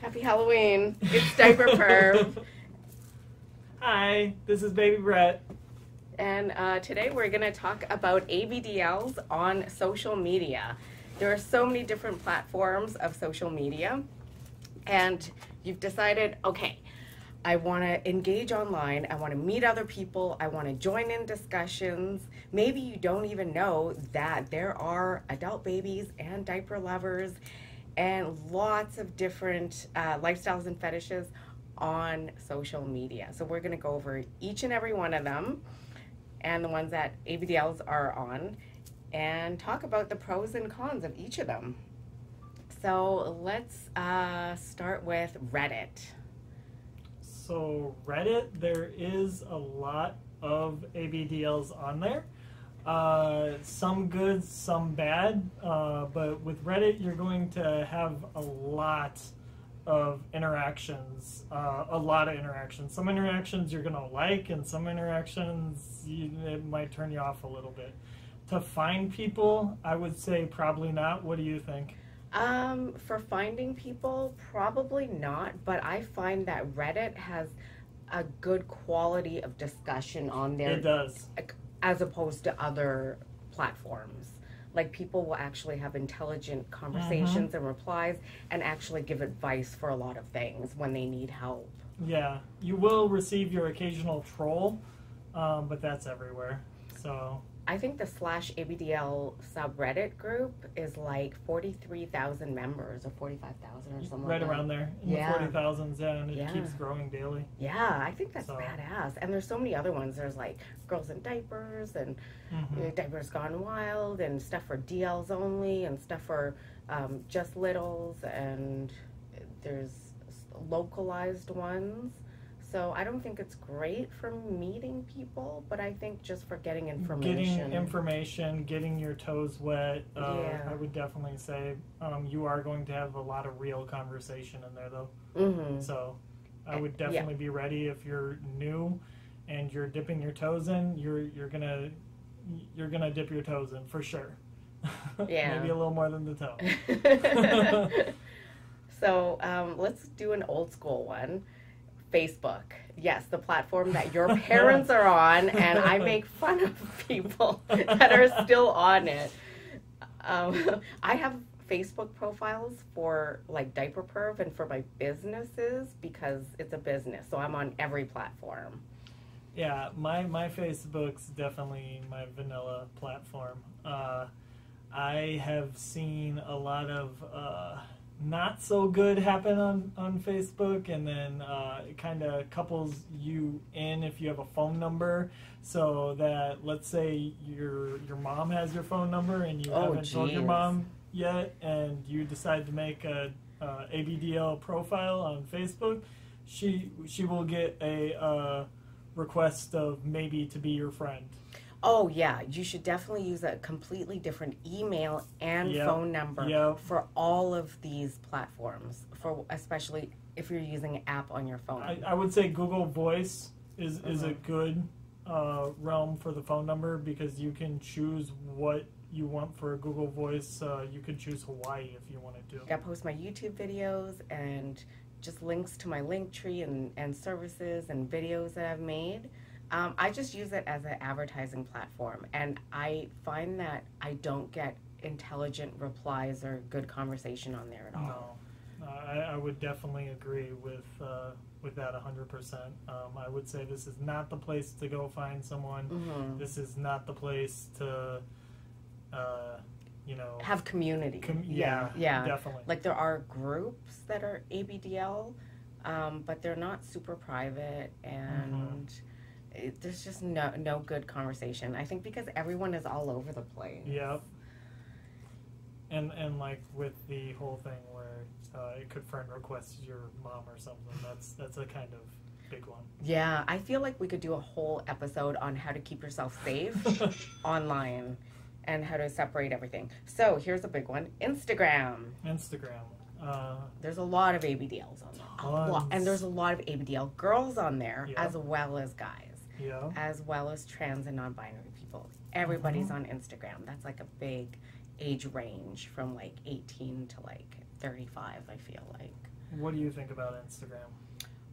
Happy Halloween. It's diaperperv. Hi, this is Baby Brett. And today we're going to talk about ABDLs on social media. There are so many different platforms of social media. And you've decided, okay, I want to engage online. I want to meet other people. I want to join in discussions. Maybe you don't even know that there are adult babies and diaper lovers and lots of different lifestyles and fetishes on social media. So we're going to go over each and every one of them and the ones that ABDLs are on and talk about the pros and cons of each of them. So let's start with Reddit. So Reddit, there is a lot of ABDLs on there. Some good, some bad, but with Reddit you're going to have a lot of interactions, Some interactions you're going to like, and some interactions it might turn you off a little bit. To find people, I would say probably not. What do you think? For finding people, probably not, but I find that Reddit has a good quality of discussion on there. It does. As opposed to other platforms. Like, people will actually have intelligent conversations and replies and actually give advice for a lot of things when they need help. Yeah, you will receive your occasional troll, but that's everywhere. So I think the /ABDL subreddit group is like 43,000 members or 45,000 or something right like around that. there, in the 40,000s, yeah, and it keeps growing daily. Yeah, I think that's badass. And there's so many other ones. There's like Girls in Diapers and Diapers Gone Wild and stuff for DLs only and stuff for just littles, and there's localized ones. So I don't think it's great for meeting people, but I think just for getting information. Getting your toes wet, I would definitely say you are going to have a lot of real conversation in there, though. So I would definitely be ready if you're new and you're dipping your toes in. You're gonna dip your toes in for sure. Yeah, maybe a little more than the toe. So let's do an old school one. Facebook. Yes, the platform that your parents are on, and I make fun of people that are still on it. I have Facebook profiles for like diaperperv and for my businesses because it's a business, so I'm on every platform. Yeah, my Facebook's definitely my vanilla platform. I have seen a lot of not so good happen on Facebook, and then it kind of couples you in if you have a phone number, so that let's say your mom has your phone number and you haven't told your mom yet, and you decide to make a ABDL profile on Facebook, she will get a request of maybe to be your friend. Oh, yeah. You should definitely use a completely different email and phone number for all of these platforms, for especially if you're using an app on your phone. I would say Google Voice is a good realm for the phone number, because you can choose what you want for a Google Voice. You could choose Hawaii if you wanted to. I post my YouTube videos and just links to my link tree and services and videos that I've made. I just use it as an advertising platform, and I find that I don't get intelligent replies or good conversation on there at all. No, I would definitely agree with that 100%. I would say this is not the place to go find someone. This is not the place to, have community. Yeah, definitely. Like, there are groups that are ABDL, but they're not super private, and there's just no good conversation. I think because everyone is all over the place. Yep. And like with the whole thing where it could friend request your mom or something, that's a kind of big one. Yeah, I feel like we could do a whole episode on how to keep yourself safe online and how to separate everything. So here's a big one: Instagram. There's a lot of ABDLs on there. And there's a lot of ABDL girls on there, as well as guys. As well as trans and non-binary people. Everybody's on Instagram. That's like a big age range from like 18 to like 35, I feel like. What do you think about Instagram?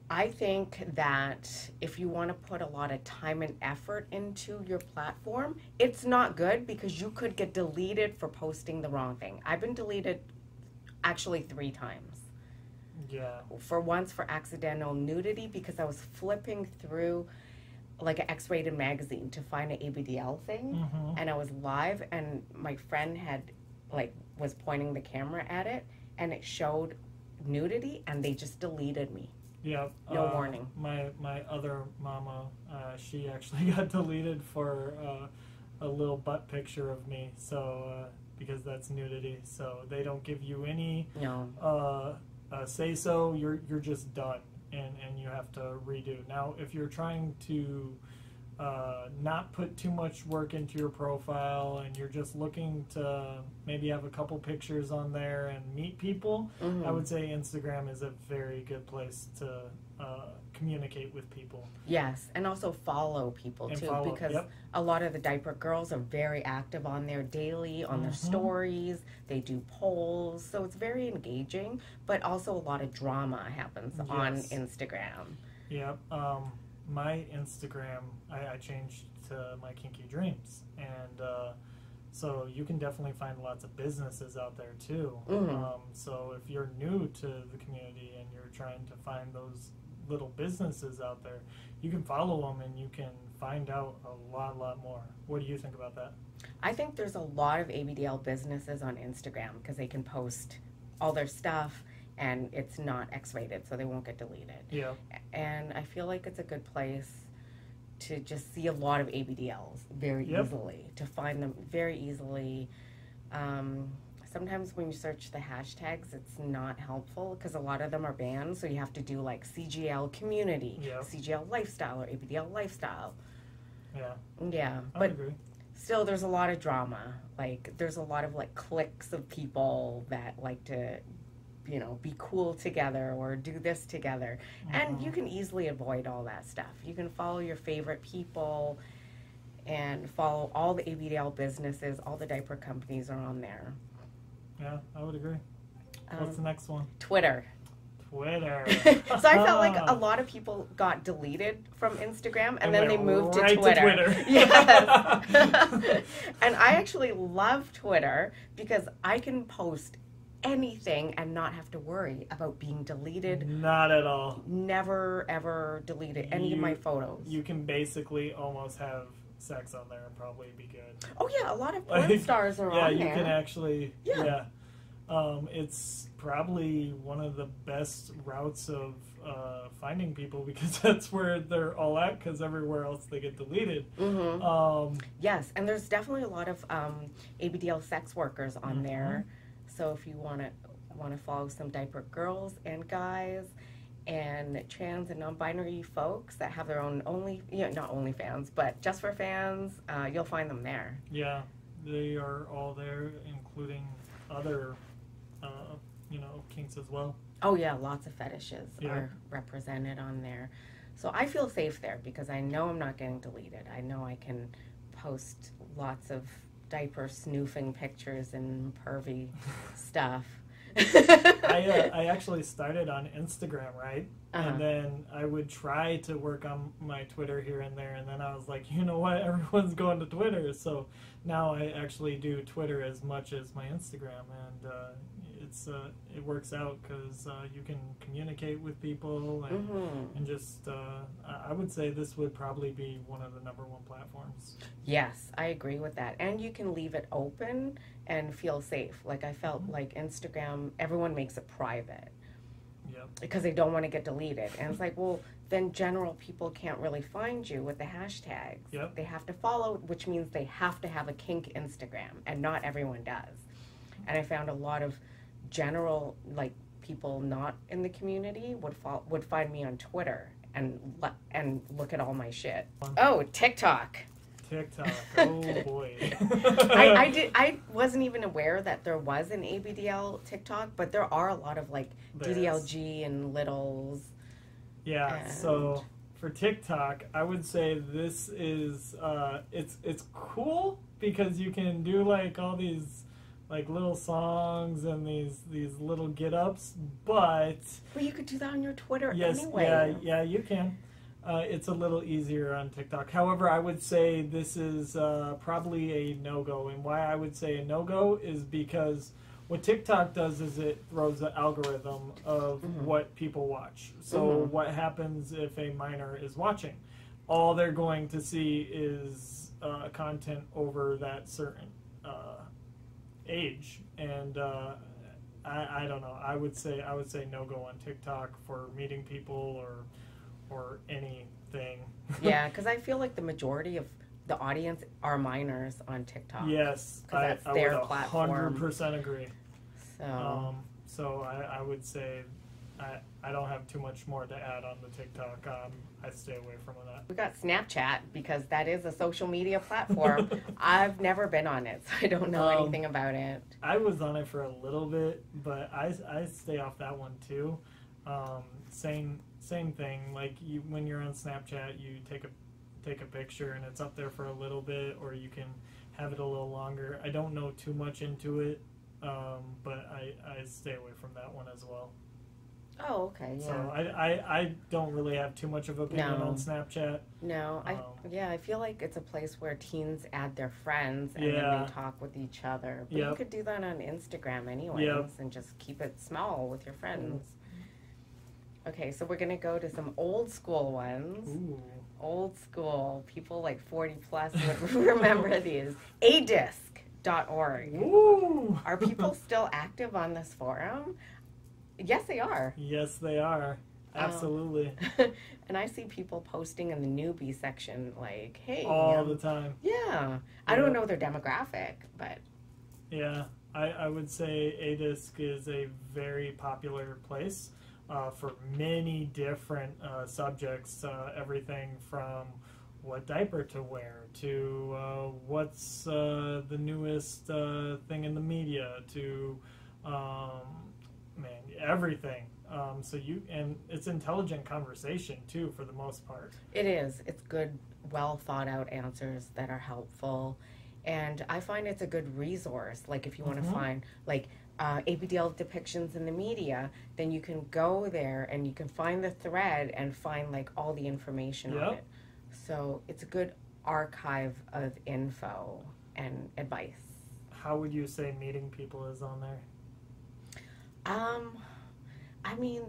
I think that if you want to put a lot of time and effort into your platform, it's not good because you could get deleted for posting the wrong thing. I've been deleted actually 3 times. Yeah. For once for accidental nudity because I was flipping through like an X-rated magazine to find an ABDL thing, and I was live, and my friend had was pointing the camera at it, and it showed nudity, and they just deleted me. Yeah. No warning. My other mama, she actually got deleted for a little butt picture of me. So because that's nudity, so they don't give you any say so. You're just done, and you have to redo. Now, if you're trying to not put too much work into your profile and you're just looking to maybe have a couple pictures on there and meet people, I would say Instagram is a very good place to communicate with people. Yes, and also follow people too, because a lot of the diaper girls are very active on there daily, on their stories. They do polls, so it's very engaging, but also a lot of drama happens on Instagram. Yep. My Instagram, I changed to My Kinky Dreams, and so you can definitely find lots of businesses out there too. So if you're new to the community and you're trying to find those little businesses out there, you can follow them and you can find out a lot more. What do you think about that? I think there's a lot of ABDL businesses on Instagram because they can post all their stuff and it's not X-rated, so they won't get deleted. Yeah. And I feel like it's a good place to just see a lot of ABDLs very easily, to find them very easily. Sometimes when you search the hashtags, it's not helpful because a lot of them are banned, so you have to do like CGL community, CGL lifestyle, or ABDL lifestyle. Yeah, I but agree. Still there's a lot of drama. Like there's a lot of like cliques of people that like to, you know, be cool together or do this together. And you can easily avoid all that stuff. You can follow your favorite people and follow all the ABDL businesses. All the diaper companies are on there. Yeah, I would agree. What's the next one? Twitter. So I felt like a lot of people got deleted from Instagram and then they moved right to Twitter. To Twitter. Yes. And I actually love Twitter because I can post anything and not have to worry about being deleted. Not at all. Never ever deleted any of my photos. You can basically almost have sex on there and probably be good. Oh yeah, a lot of porn stars are on there. Yeah, you can actually. Yeah. It's probably one of the best routes of finding people because that's where they're all at, because everywhere else they get deleted. Yes, and there's definitely a lot of ABDL sex workers on there. So if you want to follow some diaper girls and guys and trans and non-binary folks that have their own not OnlyFans, but just for fans, you'll find them there. Yeah, they are all there, including other kinks as well. Oh yeah, lots of fetishes are represented on there. So I feel safe there because I know I'm not getting deleted. I know I can post lots of diaper snoofing pictures and pervy stuff. I actually started on Instagram, right? And then I would try to work on my Twitter here and there, and then I was like, you know what, everyone's going to Twitter, so now I actually do Twitter as much as my Instagram, and it works out because you can communicate with people and just I would say this would probably be one of the #1 platforms. Yes, I agree with that, and you can leave it open and feel safe. Like I felt like Instagram, everyone makes it private because they don't want to get deleted, and it's like, well, then general people can't really find you with the hashtags. They have to follow, which means they have to have a kink Instagram, and not everyone does. And I found a lot of general people not in the community would find me on Twitter and look at all my shit. Oh, TikTok. Oh boy. I wasn't even aware that there was an ABDL TikTok, but there are a lot of DDLG and littles. Yeah, so for TikTok, I would say this is it's cool because you can do all these like little songs and these little get-ups, but you could do that on your Twitter yes, anyway. yeah, you can. It's a little easier on TikTok. However, I would say this is probably a no-go. And why I would say a no-go is because what TikTok does is it throws the algorithm of what people watch. So what happens if a minor is watching? All they're going to see is content over that certain age. And I don't know. I would say no-go on TikTok for meeting people or anything. Yeah, because I feel like the majority of the audience are minors on TikTok. Yes, that's I their would platform. 100% agree. So, I would say I don't have too much more to add on the TikTok. I stay away from that. we got Snapchat because that is a social media platform. I've never been on it, so I don't know anything about it. I was on it for a little bit, but I stay off that one too. Same thing. Like when you're on Snapchat, you take a picture and it's up there for a little bit, or you can have it a little longer. I don't know too much into it, but I stay away from that one as well. Oh, okay. Yeah. So I don't really have too much of an opinion on Snapchat. No, I feel like it's a place where teens add their friends and then they talk with each other. But you could do that on Instagram anyways and just keep it small with your friends. Okay, so we're going to go to some old school ones. Ooh. Old school. People like 40 plus would remember these. adisc.org. Ooh. Are people still active on this forum? Yes, they are. Yes, they are. Absolutely. And I see people posting in the newbie section like, hey. All the time. Yeah. I don't know their demographic, but. Yeah, I would say ADISC is a very popular place for many different subjects. Everything from what diaper to wear to what's the newest thing in the media to everything. And it's intelligent conversation too, for the most part. It is. It's good, well thought out answers that are helpful, and I find it's a good resource. Like if you want to find like ABDL depictions in the media, then you can go there and you can find the thread and find like all the information on it. So it's a good archive of info and advice. How would you say meeting people is on there? I mean,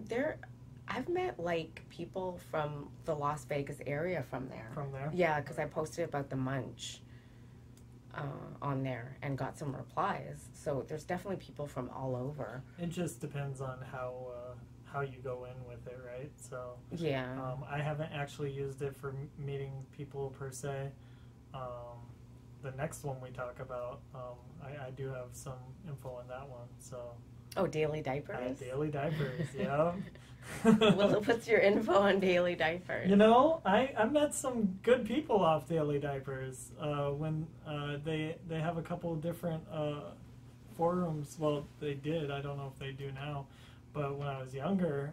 I've met like people from the Las Vegas area from there. From there? Yeah, because I posted about the munch on there and got some replies. So there's definitely people from all over. It just depends on how you go in with it, right? So yeah, I haven't actually used it for meeting people per se. The next one we talk about, I do have some info on that one. So. Oh, Daily Diapers? Daily Diapers, yeah. Well, what's your info on Daily Diapers? You know, I met some good people off Daily Diapers. When they have a couple of different forums. Well, they did. I don't know if they do now. But when I was younger,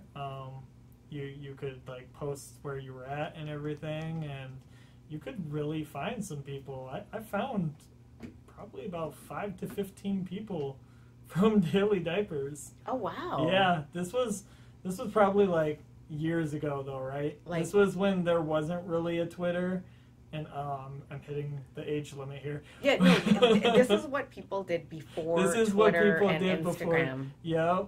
you could like post where you were at and everything, and you could really find some people. I found probably about 5 to 15 people from Daily Diapers. Oh wow! Yeah, this was probably like years ago though, right? Like, this was when there wasn't really a Twitter, and I'm hitting the age limit here. Yeah, no, this is what people did before. This is Twitter what people did Instagram. Before. Yeah,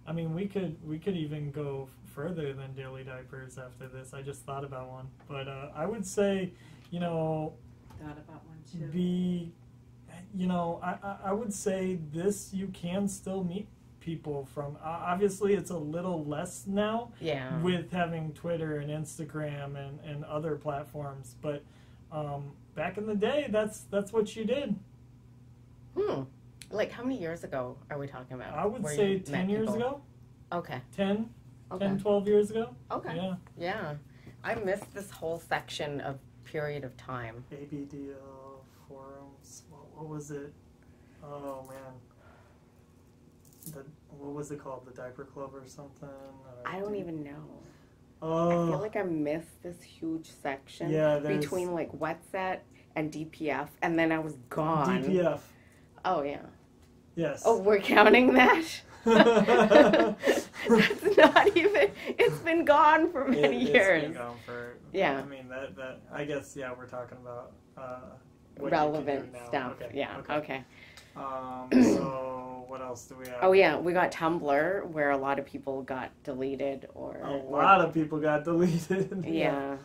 I mean we could even go further than Daily Diapers after this. I just thought about one, but I would say, you know, thought about one too. I would say this, you can still meet people from, obviously it's a little less now with having Twitter and Instagram and other platforms, but back in the day, that's what you did. Like how many years ago are we talking about? I would say 10 years ago. Okay. 10, 12 years ago. Okay. Yeah. I missed this whole section of period of time. ABDL forums. What was it? Oh man. What was it called? The Diaper Club or something? I don't even know. Oh. I feel like I missed this huge section between like Wetset and DPF, and then I was gone. DPF. Oh yeah. Yes. Oh, we're counting that? That's not even, it's been gone for many years. It's been gone for, yeah. I mean, that I guess, yeah, we're talking about what relevant you can do now. stuff. Okay. Yeah, okay. So, what else do we have? Oh, yeah, we got Tumblr, where a lot of people got deleted. A lot of people got deleted. Yeah.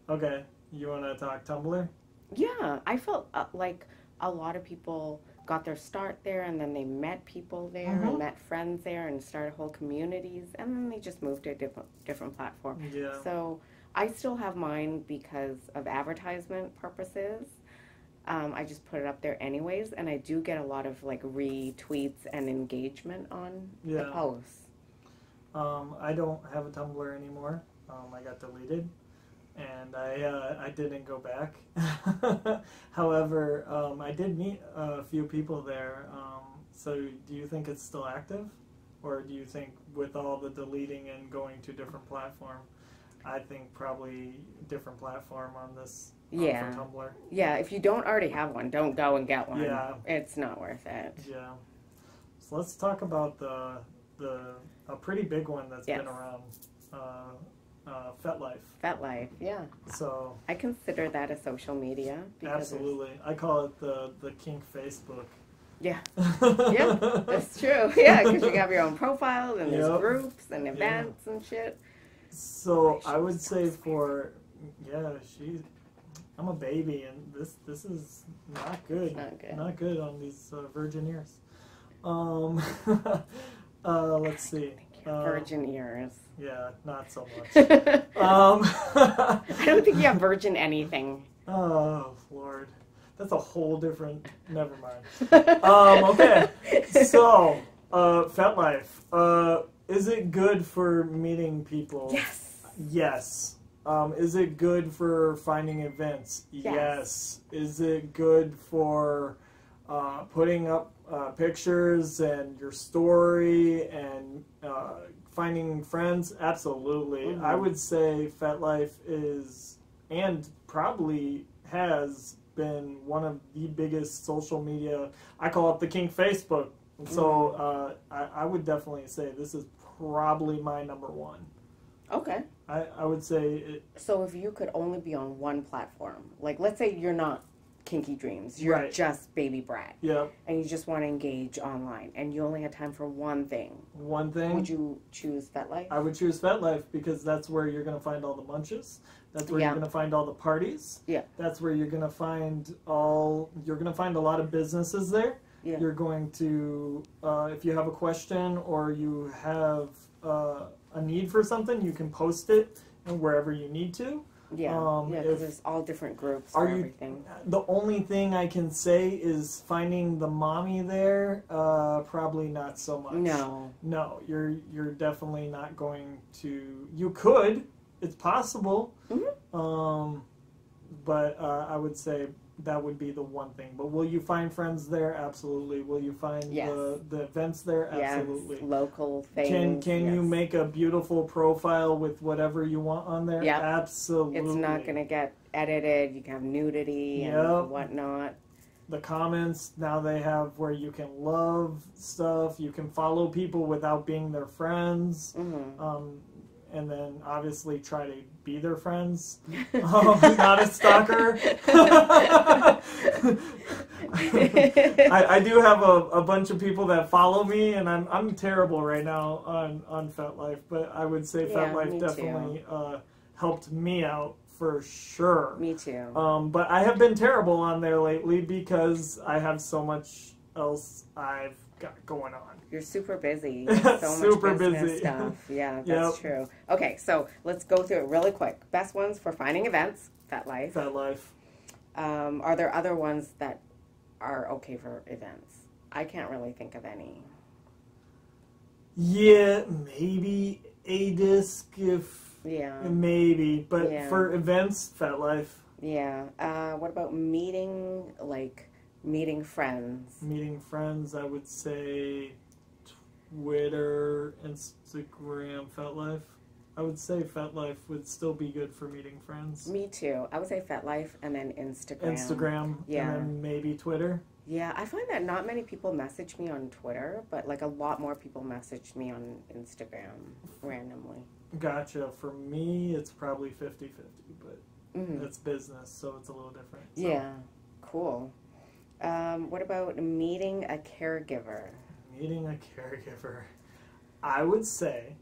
Okay, you want to talk Tumblr? Yeah, I felt like a lot of people got their start there, and then they met people there, and met friends there, and started whole communities, and then they just moved to a different platform. Yeah. So I still have mine because of advertisement purposes. I just put it up there anyways, and I do get a lot of like retweets and engagement on the posts. I don't have a Tumblr anymore. I got deleted, and I didn't go back. However, I did meet a few people there. So do you think it's still active? Or do you think with all the deleting and going to different platform, I think probably different platform on this for Tumblr. Yeah, if you don't already have one, don't go and get one. Yeah. It's not worth it. Yeah. So let's talk about a pretty big one that's been around, FetLife. FetLife, yeah. So I consider that a social media. Absolutely. I call it the kink Facebook. Yeah. Yeah, that's true. Yeah, because you have your own profile, and there's groups and events and shit. So I would say I'm a baby, and this is not good. Not good on these virgin ears. Let's see. Virgin ears. Yeah, not so much. I don't think you have virgin anything. Oh, Lord. That's a whole different... Never mind. Okay. So, FetLife. Is it good for meeting people? Yes. Yes. Is it good for finding events? Yes. Is it good for putting up pictures and your story and finding friends? Absolutely. I would say FetLife is, and probably has been, one of the biggest social media. I call it the kink Facebook. So I would definitely say this is probably my number one. Okay. I would say it. So if you could only be on one platform, like let's say you're not Kinky Dreams, you're just Baby Brat. Yep. And you just want to engage online, and you only have time for one thing. One thing? Would you choose FetLife? I would choose FetLife because that's where you're going to find all the munches. That's where you're going to find all the parties. Yeah. That's where you're going to find a lot of businesses there. Yeah. You're going to, if you have a question or you have a need for something, you can post it wherever you need to. Yeah, because there's all different groups for everything. The only thing I can say is finding the mommy there, probably not so much. No, you're definitely not going to. You could, it's possible, but I would say that would be the one thing. But will you find friends there? Absolutely. Will you find the events there? Absolutely. Yes, local things. Can you make a beautiful profile with whatever you want on there? Yep. Absolutely. It's not going to get edited. You can have nudity and whatnot. The comments, now they have where you can love stuff. You can follow people without being their friends. And then obviously try to be their friends. Not a stalker. I do have a bunch of people that follow me, and I'm terrible right now on FetLife, but I would say FetLife definitely helped me out for sure. Me too. But I have been terrible on there lately because I have so much else I've got going on. You're super busy. So much business stuff. Yeah, that's true. Okay, so let's go through it really quick. Best ones for finding events, FetLife. FetLife. Are there other ones that are okay for events? I can't really think of any. Yeah, maybe a disc if... Yeah. Maybe, but for events, FetLife. Yeah. What about meeting friends? Meeting friends, I would say Twitter, Instagram, FetLife. I would say FetLife would still be good for meeting friends. Me too. I would say FetLife and then Instagram. And then maybe Twitter. Yeah, I find that not many people message me on Twitter, but like a lot more people message me on Instagram randomly. Gotcha. For me, it's probably 50-50, but Mm-hmm. it's business, so it's a little different. So. Yeah, cool. What about meeting a caregiver? Meeting a caregiver. I would say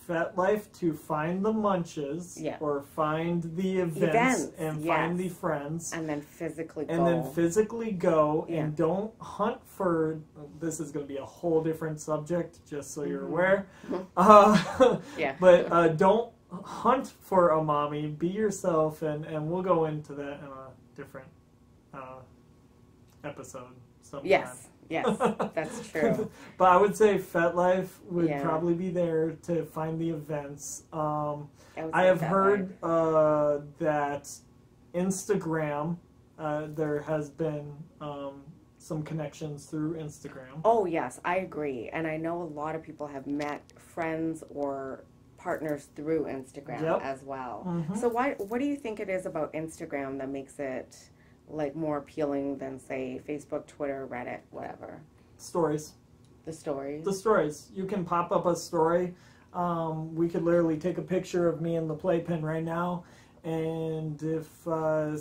FetLife to find the munches or find the events and find the friends. And then physically go. And then physically go and don't hunt for, this is going to be a whole different subject, just so you're aware. But don't hunt for a mommy, be yourself, and we'll go into that in a different episode sometime. Yes, that's true. But I would say FetLife would probably be there to find the events. I have heard that Instagram, there has been some connections through Instagram. Oh, yes, I agree. And I know a lot of people have met friends or partners through Instagram as well. Mm-hmm. So what do you think it is about Instagram that makes it like more appealing than, say, Facebook, Twitter, Reddit, whatever? Stories. The stories? The stories. You can pop up a story. We could literally take a picture of me in the playpen right now, and if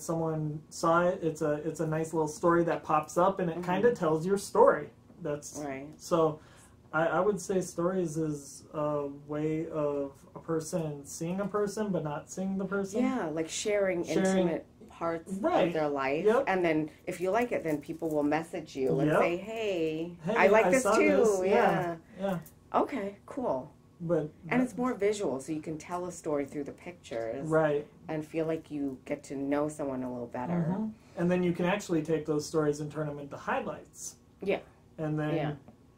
someone saw it, it's a nice little story that pops up, and it kind of tells your story. That's right. So I would say stories is a way of a person seeing a person but not seeing the person. Yeah, like sharing intimate parts of their life. Yep. And then if you like it, then people will message you and say, hey, I like this too. This. Yeah. Okay, cool. And it's more visual, so you can tell a story through the pictures. Right. And feel like you get to know someone a little better. Mm-hmm. And then you can actually take those stories and turn them into highlights. Yeah. And then... Yeah.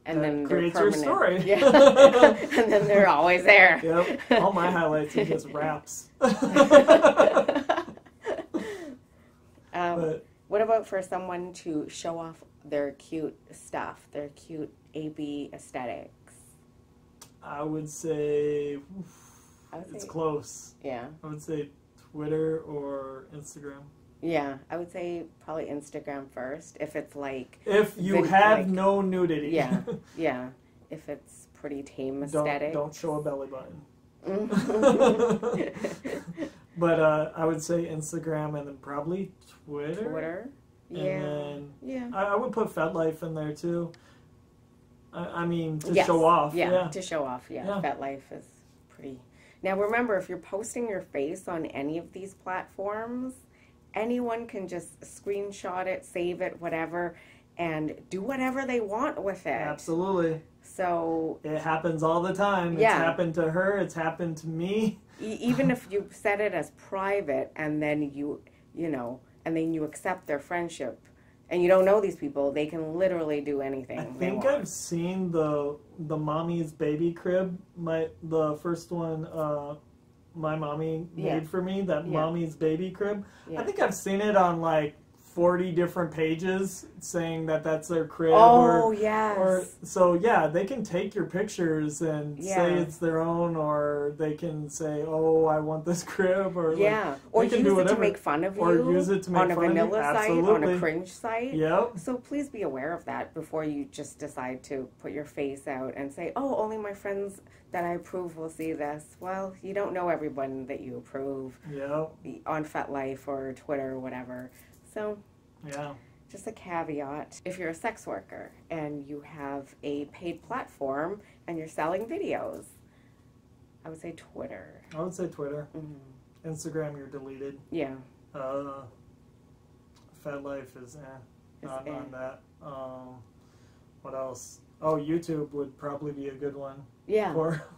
And then creates your story. Yeah. And then they're always there. Yep. All my highlights are just raps. What about for someone to show off their cute stuff, their cute AB aesthetics? I would say it's close. Yeah. I would say Twitter or Instagram. Yeah, I would say probably Instagram first. If it's like... If you have no nudity. Yeah, yeah. If it's pretty tame aesthetic. Don't show a belly button. But I would say Instagram and then probably Twitter. Twitter? And yeah. I would put FetLife in there too. I mean, to yes. show off. Yeah, to show off. Yeah, FetLife is pretty... Now remember, if you're posting your face on any of these platforms... Anyone can just screenshot it, save it, whatever, and do whatever they want with it. Absolutely. So... It happens all the time. It's happened to her. It's happened to me. Even if you set it as private and then you accept their friendship and you don't know these people, they can literally do anything I think I've seen the mommy's baby crib. The first one... my mommy made for me, that mommy's baby crib. I think I've seen it on like 40 different pages saying that that's their crib. Oh, yes. So yeah, they can take your pictures and say it's their own, or they can say, oh, I want this crib, or or use it to make fun of you, or use it to make on a fun vanilla of you. site, on a cringe site. Yep. So please be aware of that before you just decide to put your face out and say, oh, only my friends that I approve will see this. Well, you don't know everyone that you approve on FetLife or Twitter or whatever. So, just a caveat. If you're a sex worker and you have a paid platform and you're selling videos, I would say Twitter. I would say Twitter. Mm-hmm. Instagram, you're deleted. Yeah. FetLife is not on that. What else? Oh, YouTube would probably be a good one. Yeah.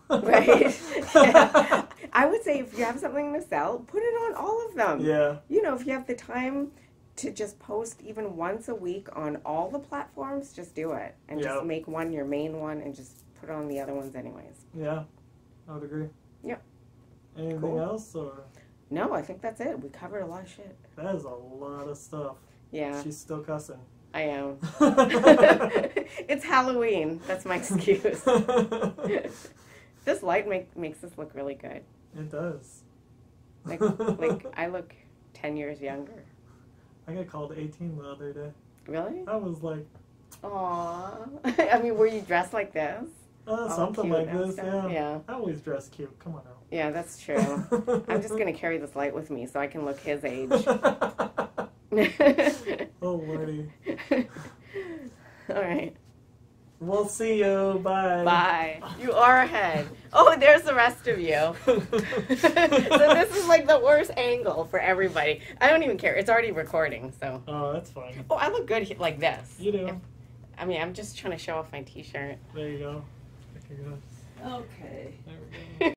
Right. Yeah. I would say if you have something to sell, put it on all of them. Yeah. You know, if you have the time to just post even once a week on all the platforms, just do it. And just make one your main one and just put it on the other ones anyways. Yeah. I would agree. Yep. Anything else? Or? No, I think that's it. We covered a lot of shit. That is a lot of stuff. Yeah. She's still cussing. I am. It's Halloween. That's my excuse. This light makes us look really good. It does. Like I look 10 years younger. I got called 18 the other day. Really? I was like, Aww. I mean, were you dressed like this? something cute like and this, stuff? Yeah. I always dress cute. Come on now. Yeah, that's true. I'm just going to carry this light with me so I can look his age. Oh, Lordy. All right. We'll see you. Bye. Bye. You are ahead. Oh, there's the rest of you. So this is like the worst angle for everybody. I don't even care. It's already recording, so. Oh, that's fine. Oh, I look good like this. You do. I mean, I'm just trying to show off my t-shirt. There you go. Okay. There we go.